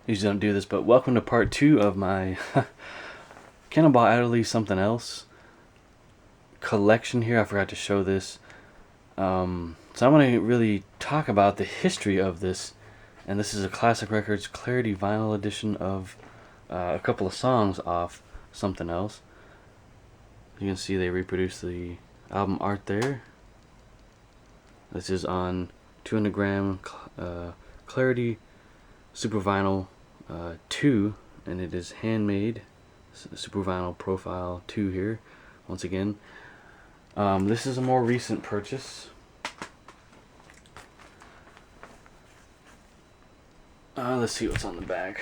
Usually don't do this, but welcome to part 2 of my Cannonball Adderely Something Else collection here. I forgot to show this. So I want to really talk about the history of this. And this is a Classic Records Clarity vinyl edition of a couple of songs off Something Else. You can see they reproduce the album art there. This is on 200 gram Clarity Super Vinyl 2, and it is handmade. Super Vinyl Profile 2 here, once again. This is a more recent purchase. Let's see what's on the back.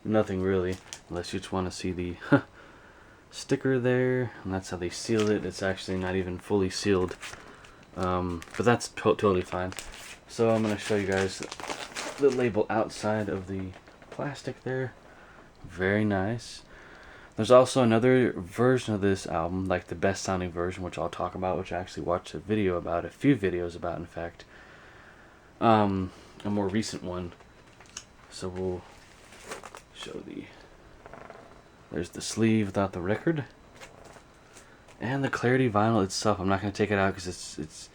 Nothing really, unless you just want to see the sticker there, and that's how they sealed it. It's actually not even fully sealed, but that's totally fine. So I'm going to show you guys the label outside of the plastic there. Very nice. There's also another version of this album, like the best sounding version, which I'll talk about, which I actually watched a few videos about, in fact. A more recent one. So we'll show there's the sleeve without the record. And the Clarity vinyl itself. I'm not going to take it out because it's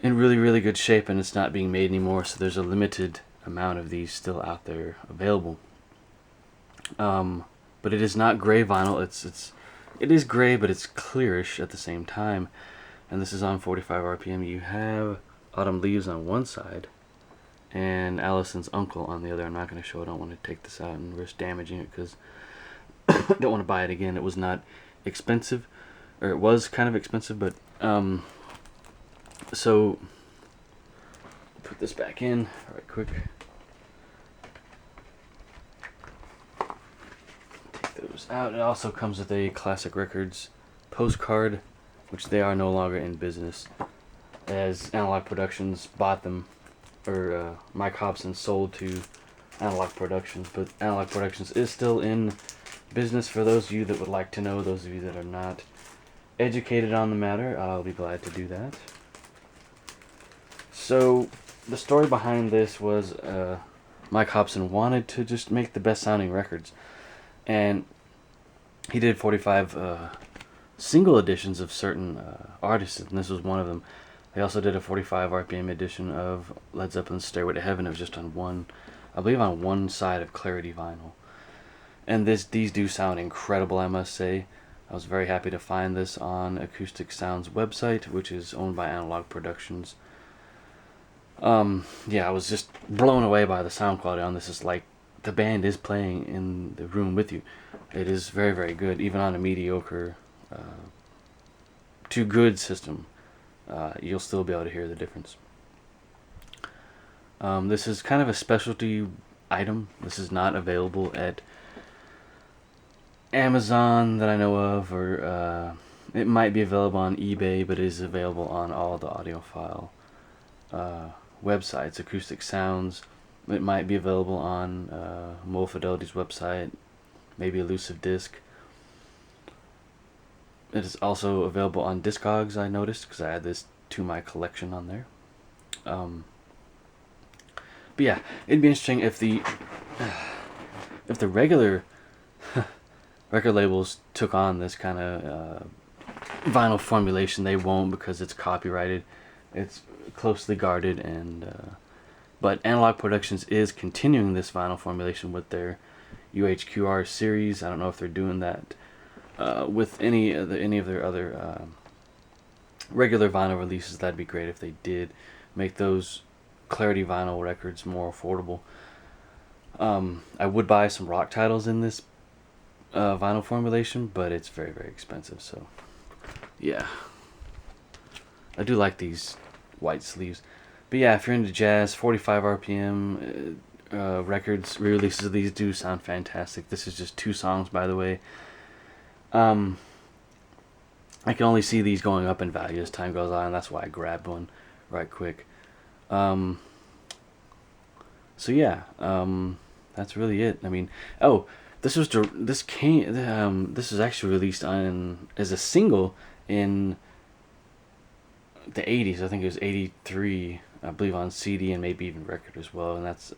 in really good shape and it's not being made anymore, so there's a limited amount of these still out there available. But it is not gray vinyl. It is gray, but it's clearish at the same time. And this is on 45 RPM. You have Autumn Leaves on one side and Allison's Uncle on the other. I'm not going to show it. I don't want to take this out and risk damaging it because I don't want to buy it again. It was not expensive, or it was kind of expensive, but so put this back in right quick. Take those out. It also comes with a Classic Records postcard, which they are no longer in business, as Analog Productions bought them, or Mike Hobson sold to Analog Productions, but Analog Productions is still in business. For those of you that would like to know, those of you that are not educated on the matter, I'll be glad to do that. So the story behind this was Mike Hobson wanted to just make the best sounding records, and he did 45 single editions of certain artists, and this was one of them. They also did a 45 RPM edition of Led Zeppelin's Stairway to Heaven. It was just on one, I believe on one side of Clarity vinyl. And these do sound incredible, I must say. I was very happy to find this on Acoustic Sound's website, which is owned by Analog Productions. Yeah, I was just blown away by the sound quality on this. It's like the band is playing in the room with you. It is very good, even on a mediocre to good system. You'll still be able to hear the difference. This is kind of a specialty item. This is not available at Amazon that I know of, or it might be available on eBay, but it is available on all the audiophile websites. Acoustic Sounds, it might be available on Mo Fidelity's website, maybe Elusive Disc. It is also available on Discogs, I noticed, because I add this to my collection on there. But yeah, it'd be interesting if the regular record labels took on this kind of vinyl formulation. They won't, because it's copyrighted. It's closely guarded, and but Analog Productions is continuing this vinyl formulation with their UHQR series. I don't know if they're doing that with any of their other regular vinyl releases. That'd be great if they did make those Clarity vinyl records more affordable. I would buy some rock titles in this vinyl formulation, but it's very expensive. So yeah, I do like these white sleeves. But yeah, if you're into jazz, 45 RPM records, re-releases of these do sound fantastic. This is just 2 songs, by the way. I can only see these going up in value as time goes on, and that's why I grabbed one right quick. So yeah, that's really it. I mean, this was actually released as a single in the 80s. I think it was 83 I believe on CD and maybe even record as well. And that's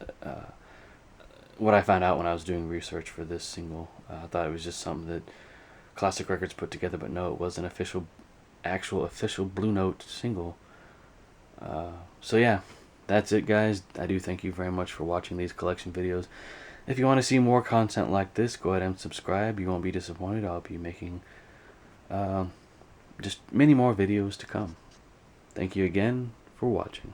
what I found out when I was doing research for this single. I thought it was just something that Classic Records put together, but no, it was an actual official Blue Note single. So yeah, that's it, guys. I do thank you very much for watching these collection videos. If you want to see more content like this, go ahead and subscribe. You won't be disappointed. I'll be making just many more videos to come. Thank you again for watching.